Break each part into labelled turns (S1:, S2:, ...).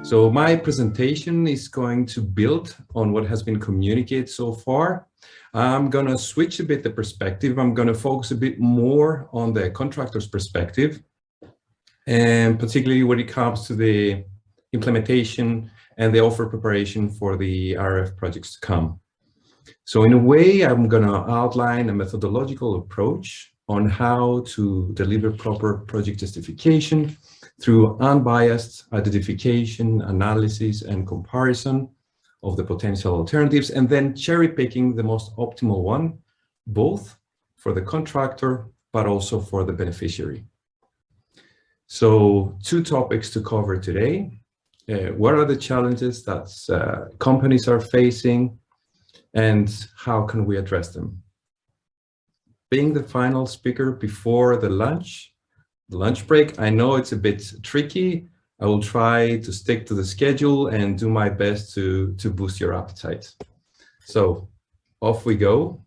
S1: So my presentation is going to build on what has been communicated so far. I'm going to switch a bit the perspective. I'm going to focus a bit more on the contractor's perspective, and particularly when it comes to the implementation and the offer preparation for the RRF projects to come. So in a way, I'm going to outline a methodological approach on how to deliver proper project justification through unbiased identification, analysis, and comparison of the potential alternatives, and then cherry picking the most optimal one, both for the contractor, but also for the beneficiary. So 2 topics to cover today. What are the challenges that companies are facing, and how can we address them? Being the final speaker before the lunch break, I know it's a bit tricky. I will try to stick to the schedule and do my best to boost your appetite. So off we go.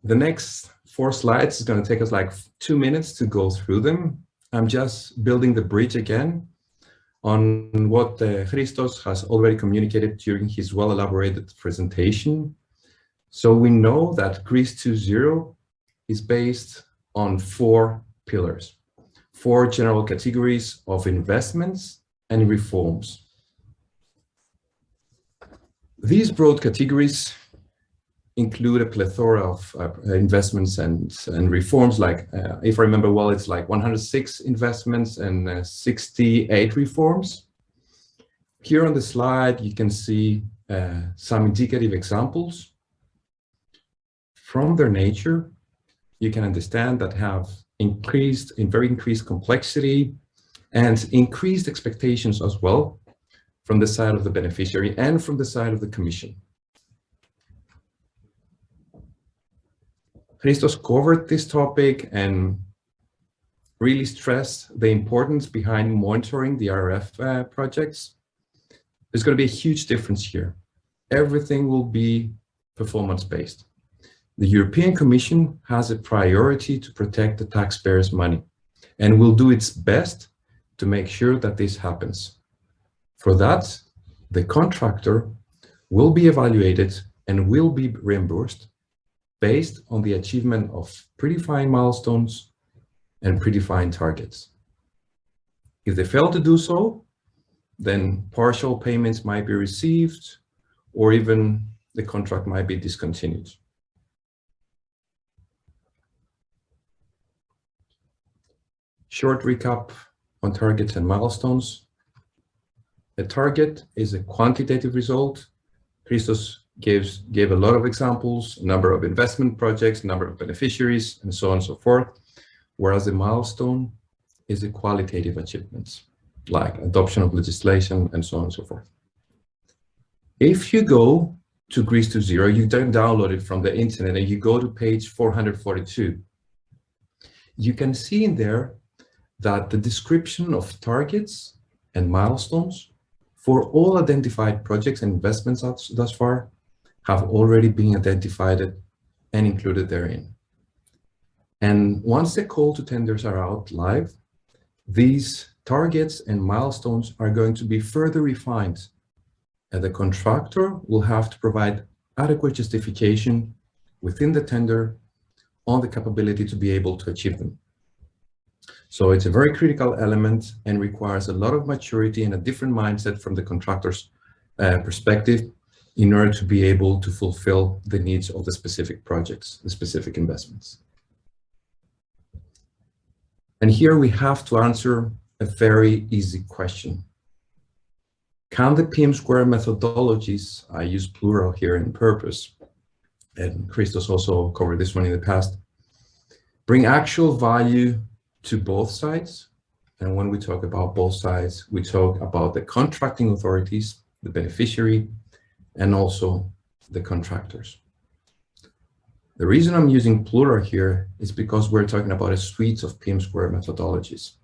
S1: The next 4 slides is going to take us like 2 minutes to go through them. I'm just building the bridge again on what Christos has already communicated during his well-elaborated presentation. So we know that Greece 2.0 is based on 4 pillars, 4 general categories of investments and reforms. These broad categories include a plethora of investments and reforms, like, if I remember well, it's like 106 investments and 68 reforms. Here on the slide, you can see some indicative examples. From their nature, you can understand that have very increased complexity and increased expectations as well from the side of the beneficiary and from the side of the Commission. Christos covered this topic and really stressed the importance behind monitoring the RRF projects. There's going to be a huge difference here. Everything will be performance-based. The European Commission has a priority to protect the taxpayers' money and will do its best to make sure that this happens. For that, the contractor will be evaluated and will be reimbursed based on the achievement of predefined milestones and predefined targets. If they fail to do so, then partial payments might be received, or even the contract might be discontinued. Short recap on targets and milestones. A target is a quantitative result. Christos gave a lot of examples, number of investment projects, number of beneficiaries, and so on and so forth, whereas a milestone is a qualitative achievement, like adoption of legislation and so on and so forth. If you go to Greece 2.0, you don't download it from the internet and you go to page 442, you can see in there that the description of targets and milestones for all identified projects and investments thus far have already been identified and included therein. And once the call to tenders are out live, these targets and milestones are going to be further refined, and the contractor will have to provide adequate justification within the tender on the capability to be able to achieve them. So it's a very critical element and requires a lot of maturity and a different mindset from the contractor's perspective in order to be able to fulfill the needs of the specific projects, the specific investments. And here we have to answer a very easy question. Can the PM² methodologies, I use plural here in purpose, and Christos also covered this one in the past, bring actual value to both sides? And when we talk about both sides, we talk about the contracting authorities, the beneficiary, and also the contractors. The reason I'm using plural here is because we're talking about a suite of PM² methodologies.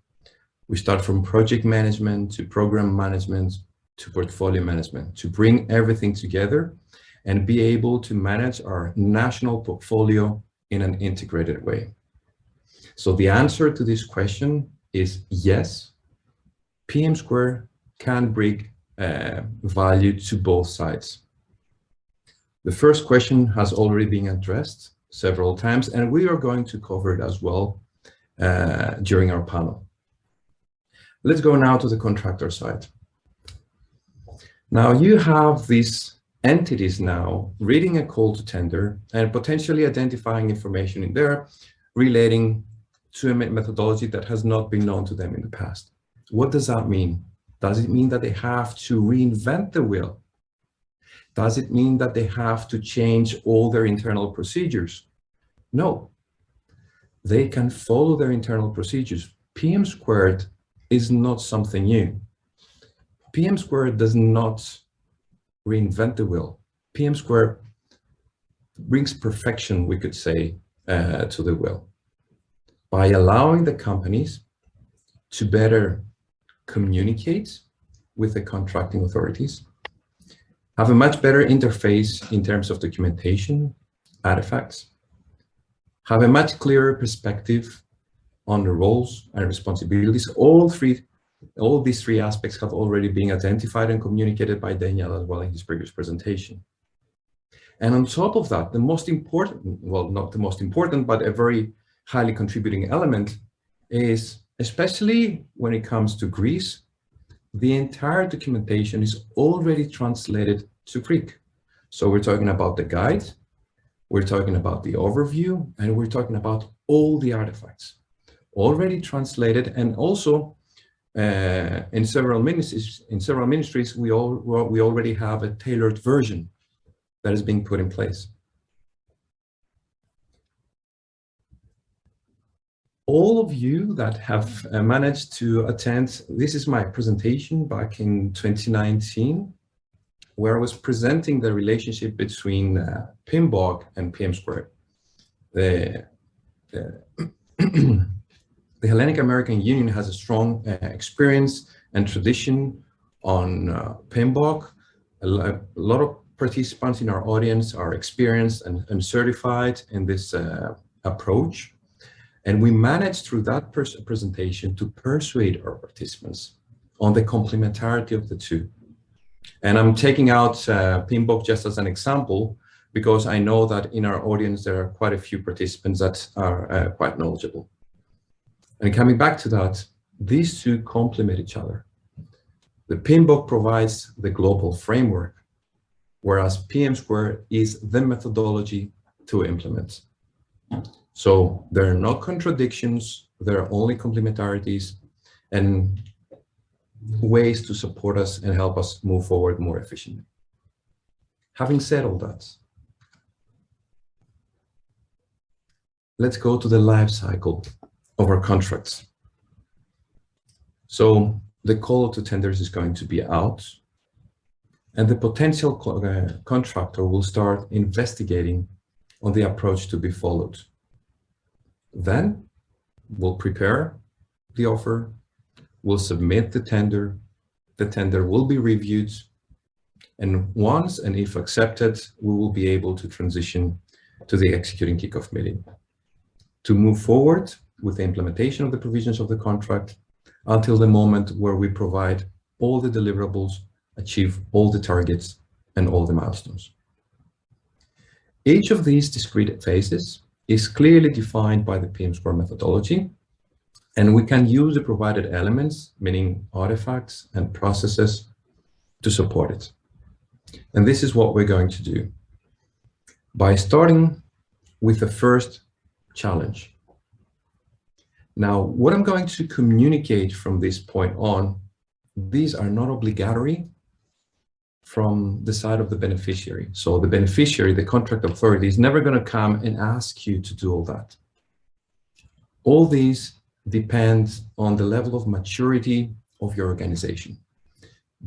S1: We start from project management to program management to portfolio management to bring everything together and be able to manage our national portfolio in an integrated way. So the answer to this question is yes, PM² can bring value to both sides. The first question has already been addressed several times, and we are going to cover it as well during our panel. Let's go now to the contractor side. Now you have these entities now reading a call to tender and potentially identifying information in there relating to a methodology that has not been known to them in the past. What does that mean? Does it mean that they have to reinvent the wheel? Does it mean that they have to change all their internal procedures? No, they can follow their internal procedures. PM squared is not something new. PM squared does not reinvent the wheel. PM squared brings perfection, we could say, to the wheel by allowing the companies to better communicate with the contracting authorities, have a much better interface in terms of documentation, artifacts, have a much clearer perspective on the roles and responsibilities. All these three aspects have already been identified and communicated by Daniel as well in his previous presentation. And on top of that, the most important, well, not the most important, but a very highly contributing element is, especially when it comes to Greece, the entire documentation is already translated to Greek. So we're talking about the guide, we're talking about the overview, and we're talking about all the artifacts already translated. And also in several ministries, we already have a tailored version that is being put in place. All of you that have managed to attend, this is my presentation back in 2019, where I was presenting the relationship between Embark and PM squared. The Hellenic American Union has a strong experience and tradition on Embark. A lot of participants in our audience are experienced and certified in this approach. And we managed through that presentation to persuade our participants on the complementarity of the two. And I'm taking out PMBOK just as an example, because I know that in our audience, there are quite a few participants that are quite knowledgeable. And coming back to that, these two complement each other. The PMBOK provides the global framework, whereas PM squared is the methodology to implement. So there are no contradictions, there are only complementarities and ways to support us and help us move forward more efficiently. Having said all that, let's go to the life cycle of our contracts. So the call to tenders is going to be out, and the potential contractor will start investigating on the approach to be followed. Then we'll prepare the offer, we'll submit the tender will be reviewed, and once and if accepted, we will be able to transition to the executing kickoff meeting to move forward with the implementation of the provisions of the contract until the moment where we provide all the deliverables, achieve all the targets and all the milestones. Each of these discrete phases is clearly defined by the PM squared methodology, and we can use the provided elements, meaning artifacts and processes, to support it. And this is what we're going to do by starting with the first challenge. Now, what I'm going to communicate from this point on, these are not obligatory from the side of the beneficiary. So the beneficiary, the contract authority, is never going to come and ask you to do all that. All these depend on the level of maturity of your organization.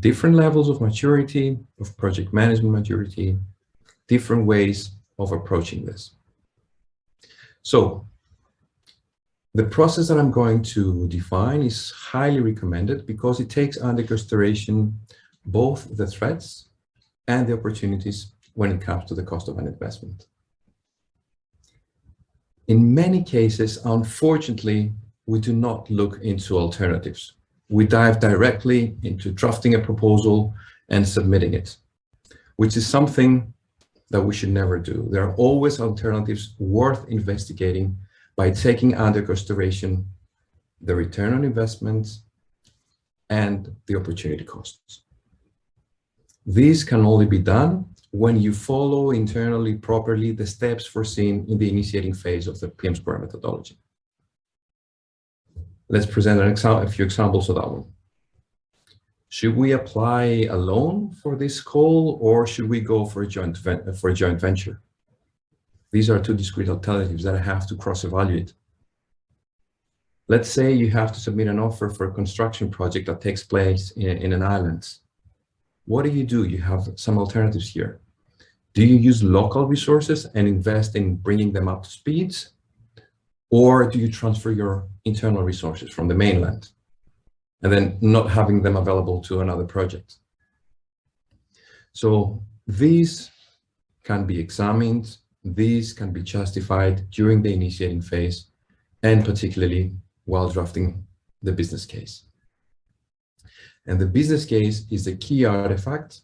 S1: Different levels of maturity, of project management maturity, different ways of approaching this. So the process that I'm going to define is highly recommended because it takes under consideration both the threats and the opportunities when it comes to the cost of an investment. In many cases, unfortunately, we do not look into alternatives. we dive directly into drafting a proposal and submitting it, which is something that we should never do. There are always alternatives worth investigating by taking under consideration the return on investment and the opportunity costs. These can only be done when you follow internally properly the steps foreseen in the initiating phase of the PM Square methodology. Let's present a few examples of that one. Should we apply a loan for this call, or should we go for a joint venture? These are two discrete alternatives that I have to cross-evaluate. Let's say you have to submit an offer for a construction project that takes place in an island. What do? You have some alternatives here. Do you use local resources and invest in bringing them up to speed? Or do you transfer your internal resources from the mainland and then not having them available to another project? So these can be examined, these can be justified during the initiating phase, and particularly while drafting the business case. And the business case is the key artifact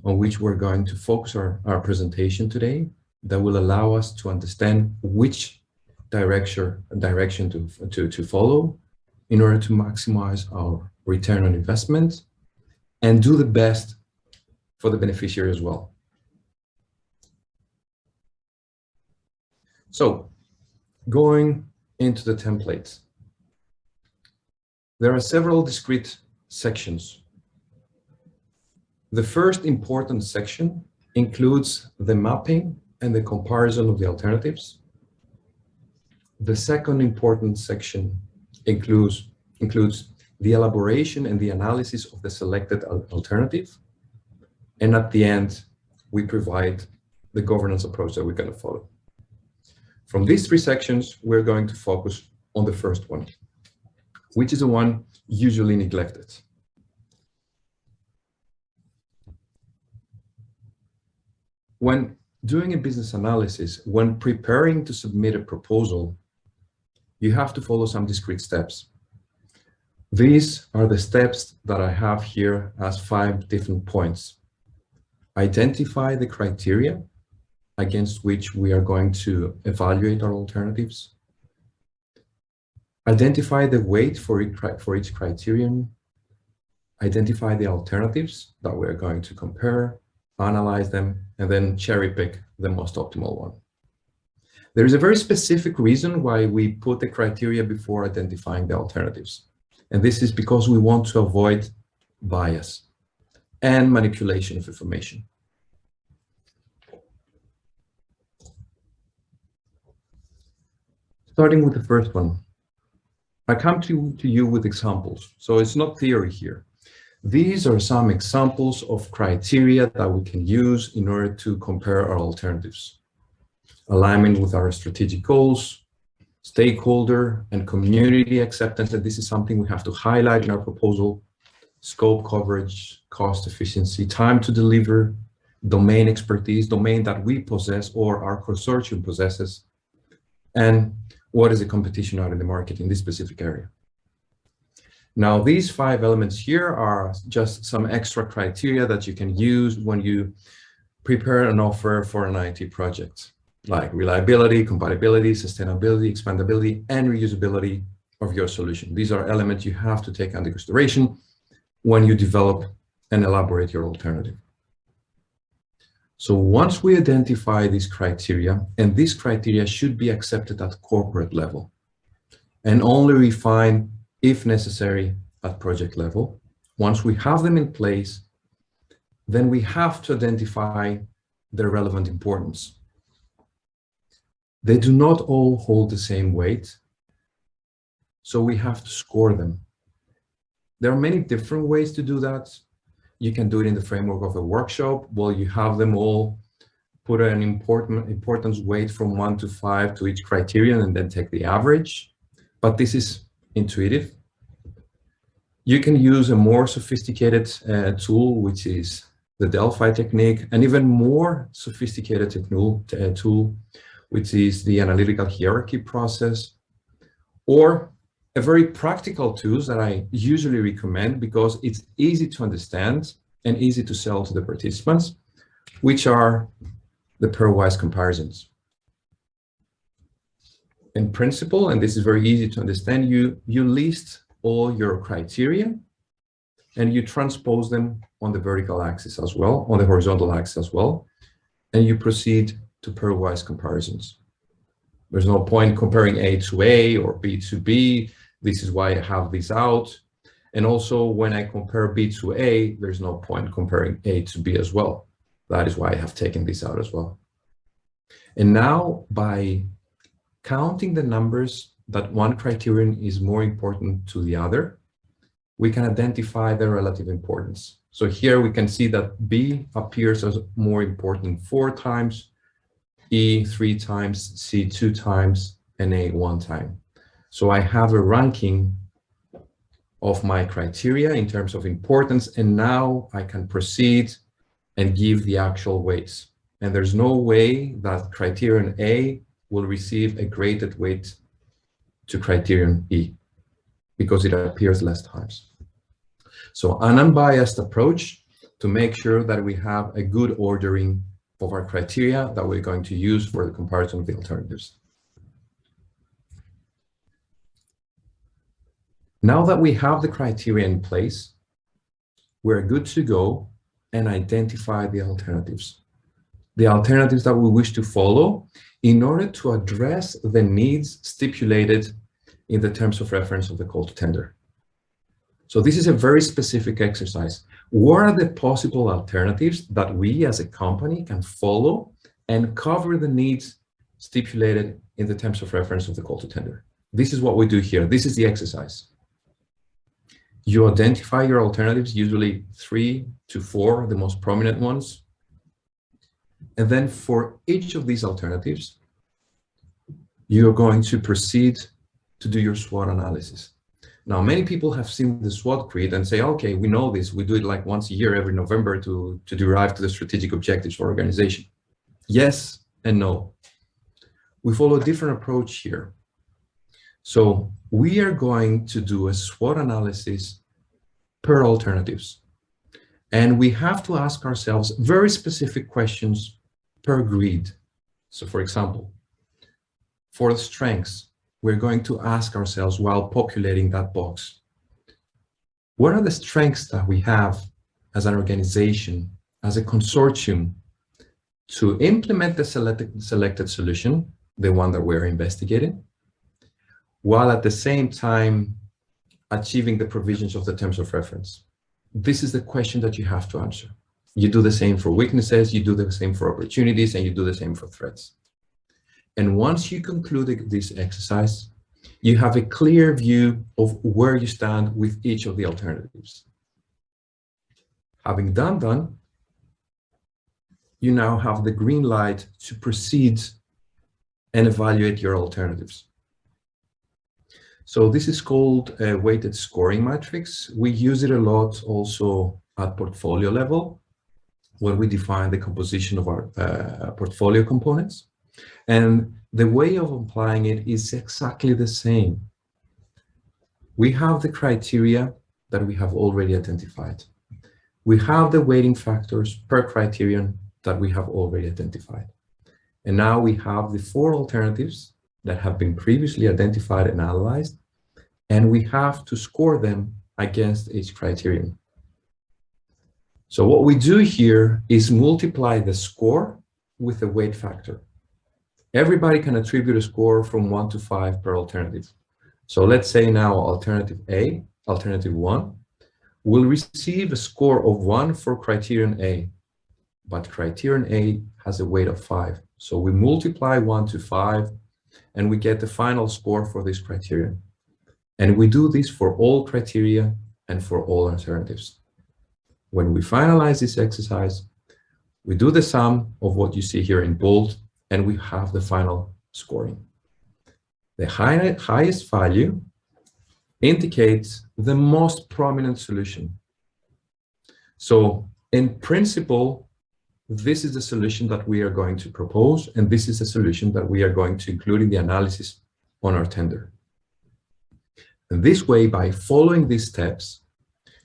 S1: on which we're going to focus our presentation today, that will allow us to understand which direction to follow in order to maximize our return on investment and do the best for the beneficiary as well. So, going into the templates, there are several discrete sections. The first important section includes the mapping and the comparison of the alternatives. The second important section includes the elaboration and the analysis of the selected alternative. And at the end, we provide the governance approach that we're going to follow. From these three sections, we're going to focus on the first one, which is the one usually neglected. When doing a business analysis, when preparing to submit a proposal, you have to follow some discrete steps. These are the steps that I have here as 5 different points. Identify the criteria against which we are going to evaluate our alternatives. Identify the weight for each criterion. Identify the alternatives that we are going to compare, analyze them, and then cherry pick the most optimal one. There is a very specific reason why we put the criteria before identifying the alternatives. And this is because we want to avoid bias and manipulation of information. Starting with the first one, I come to you with examples. So it's not theory here. These are some examples of criteria that we can use in order to compare our alternatives. Alignment with our strategic goals, stakeholder and community acceptance, and this is something we have to highlight in our proposal, scope coverage, cost efficiency, time to deliver, domain expertise, domain that we possess or our consortium possesses, and what is the competition out in the market in this specific area. Now, these 5 elements here are just some extra criteria that you can use when you prepare an offer for an IT project, like reliability, compatibility, sustainability, expandability, and reusability of your solution. These are elements you have to take under consideration when you develop and elaborate your alternative. So once we identify these criteria, and these criteria should be accepted at corporate level and only refined if necessary at project level. Once we have them in place, then we have to identify their relevant importance. They do not all hold the same weight, so we have to score them. There are many different ways to do that. You can do it in the framework of a workshop. Well, you have them all, put an importance weight from 1 to 5 to each criterion, and then take the average. But this is intuitive. You can use a more sophisticated tool, which is the Delphi technique, and even more sophisticated tool, which is the analytical hierarchy process, or a very practical tool that I usually recommend because it's easy to understand and easy to sell to the participants, which are the pairwise comparisons. In principle, and this is very easy to understand, you list all your criteria and you transpose them on the vertical axis as well, on the horizontal axis as well, and you proceed to pairwise comparisons. There's no point comparing A to A or B to B. This is why I have this out. And also when I compare B to A, there's no point comparing A to B as well. That is why I have taken this out as well. And now by counting the numbers that one criterion is more important to the other, we can identify the relative importance. So here we can see that B appears as more important 4 times, E 3 times, C 2 times, and A 1 time. So I have a ranking of my criteria in terms of importance, and now I can proceed and give the actual weights. And there's no way that criterion A will receive a graded weight to criterion E because it appears less times. So an unbiased approach to make sure that we have a good ordering of our criteria that we're going to use for the comparison of the alternatives. Now that we have the criteria in place, we're good to go and identify the alternatives that we wish to follow in order to address the needs stipulated in the terms of reference of the call to tender. So this is a very specific exercise. What are the possible alternatives that we as a company can follow and cover the needs stipulated in the terms of reference of the call to tender? This is what we do here. This is the exercise. You identify your alternatives, usually 3 to 4, the most prominent ones. And then for each of these alternatives, you're going to proceed to do your SWOT analysis. Now, many people have seen the SWOT grid and say, okay, we know this. We do it like once a year, every November to derive to the strategic objectives for organization. Yes and no. We follow a different approach here. So we are going to do a SWOT analysis per alternatives. And we have to ask ourselves very specific questions per grid. So for example, for the strengths, we're going to ask ourselves while populating that box, what are the strengths that we have as an organization, as a consortium, to implement the selected solution, the one that we're investigating, while at the same time achieving the provisions of the terms of reference? This is the question that you have to answer. You do the same for weaknesses, you do the same for opportunities, and you do the same for threats. And once you conclude this exercise, you have a clear view of where you stand with each of the alternatives. Having done that, you now have the green light to proceed and evaluate your alternatives. So this is called a weighted scoring matrix. We use it a lot also at portfolio level when we define the composition of our portfolio components. And the way of applying it is exactly the same. We have the criteria that we have already identified. We have the weighting factors per criterion that we have already identified. And now we have the 4 alternatives that have been previously identified and analyzed, and we have to score them against each criterion. So what we do here is multiply the score with the weight factor. Everybody can attribute a score from 1 to 5 per alternative. So let's say now alternative A, alternative 1, will receive a score of 1 for criterion A, but criterion A has a weight of 5. So we multiply 1 to 5, and we get the final score for this criterion. And we do this for all criteria and for all alternatives. When we finalize this exercise, we do the sum of what you see here in bold, and we have the final scoring. The highest value indicates the most prominent solution. So in principle, this is the solution that we are going to propose, and this is the solution that we are going to include in the analysis on our tender. And this way, by following these steps,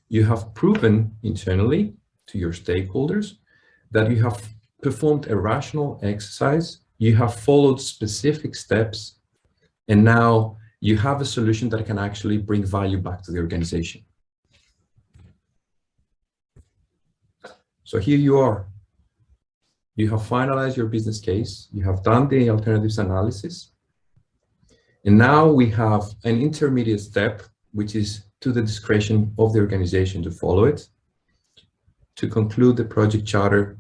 S1: you have proven internally to your stakeholders that you have performed a rational exercise, you have followed specific steps, and now you have a solution that can actually bring value back to the organization. So here you are. You have finalized your business case, you have done the alternatives analysis, and now we have an intermediate step, which is to the discretion of the organization to follow it, to conclude the project charter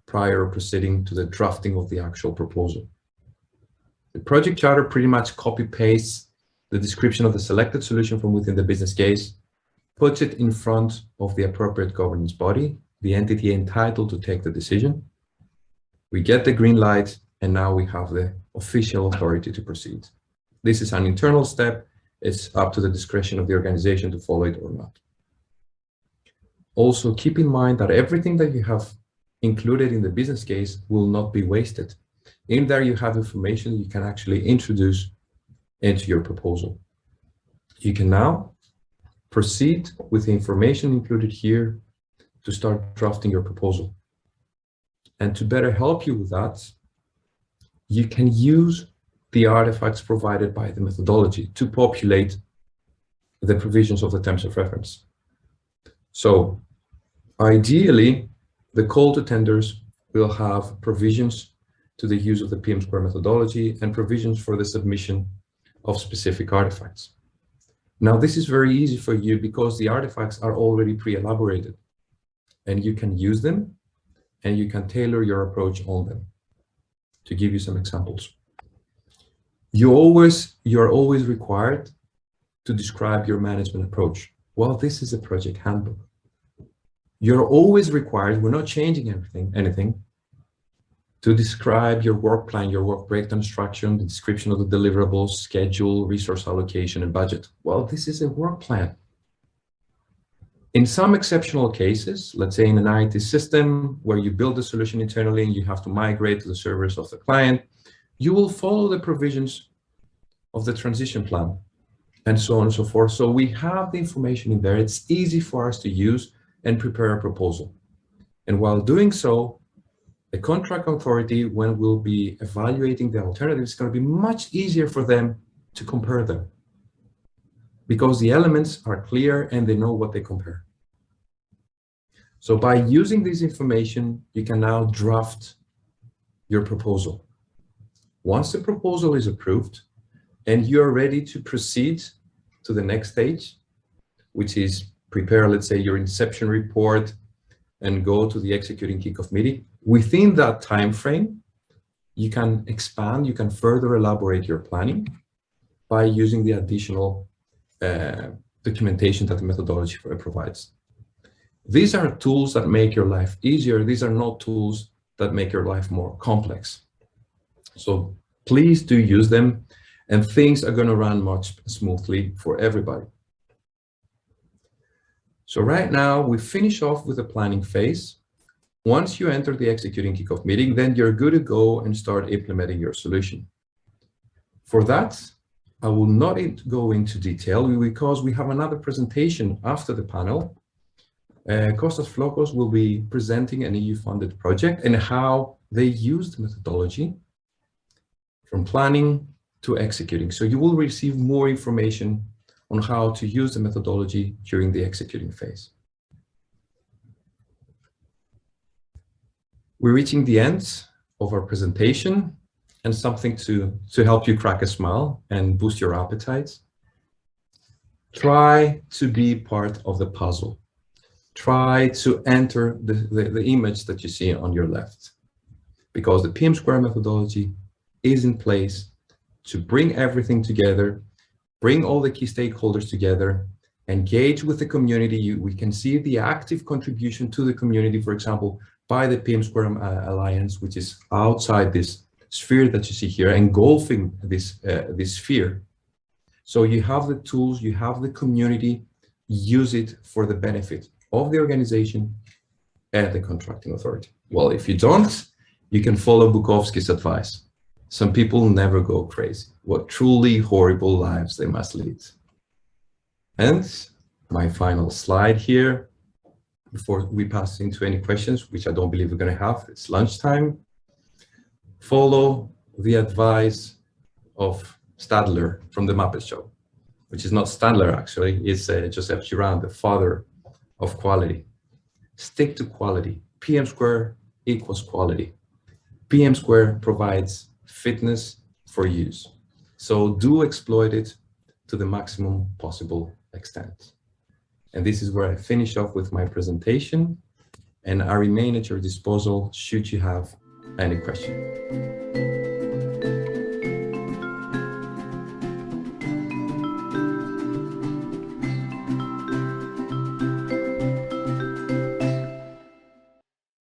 S1: prior to proceeding to the drafting of the actual proposal. The project charter pretty much copy-pastes the description of the selected solution from within the business case, puts it in front of the appropriate governance body, the entity entitled to take the decision. We get the green light, and now we have the official authority to proceed. This is an internal step. It's up to the discretion of the organization to follow it or not. Also, keep in mind that everything that you have included in the business case will not be wasted. In there, you have information you can actually introduce into your proposal. You can now proceed with the information included here to start drafting your proposal. And to better help you with that, you can use the artifacts provided by the methodology to populate the provisions of the terms of reference. So ideally, the call to tenders will have provisions to the use of the PM square methodology and provisions for the submission of specific artifacts. Now, this is very easy for you because the artifacts are already pre-elaborated, and you can use them and you can tailor your approach on them. To give you some examples, you're always required to describe your management approach. Well, this is a project handbook. You're always required, we're not changing anything, to describe your work plan, your work breakdown structure, the description of the deliverables, schedule, resource allocation, and budget. Well, this is a work plan. In some exceptional cases, let's say in an IT system where you build a solution internally and you have to migrate to the servers of the client, you will follow the provisions of the transition plan and so on and so forth. So we have the information in there. It's easy for us to use and prepare a proposal. And while doing so, the contract authority, when we'll be evaluating the alternatives, it's going to be much easier for them to compare them because the elements are clear and they know what they compare. So by using this information, you can now draft your proposal. Once the proposal is approved and you're ready to proceed to the next stage, which is prepare, let's say, your inception report and go to the executing kickoff meeting, within that time frame, you can expand, you can further elaborate your planning by using the additional documentation that the methodology provides. These are tools that make your life easier. These are not tools that make your life more complex. So please do use them, and things are going to run much smoothly for everybody. So right now, we finish off with the planning phase. Once you enter the executing kickoff meeting, then you're good to go and start implementing your solution. For that, I will not go into detail because we have another presentation after the panel. Kostas Flokos will be presenting an EU-funded project and how they use the methodology from planning to executing. So you will receive more information on how to use the methodology during the executing phase. We're reaching the end of our presentation, and something to help you crack a smile and boost your appetite. Try to be part of the puzzle. Try to enter the image that you see on your left, because the PM square methodology is in place to bring everything together, bring all the key stakeholders together, engage with the community. We can see the active contribution to the community, for example, by the PM Square Alliance, which is outside this sphere that you see here, engulfing this sphere. So you have the tools, you have the community, use it for the benefit of the organization and the contracting authority. Well, if you don't, you can follow Bukowski's advice. Some people never go crazy. What truly horrible lives they must lead. And my final slide here, before we pass into any questions, which I don't believe we're going to have, it's lunchtime. Follow the advice of Stadler from the Muppet Show, which is not Stadler actually, it's Joseph Girard, the father of quality. Stick to quality. PM square equals quality. PM square provides fitness for use. So do exploit it to the maximum possible extent. And this is where I finish off with my presentation, and I remain at your disposal should you have any question.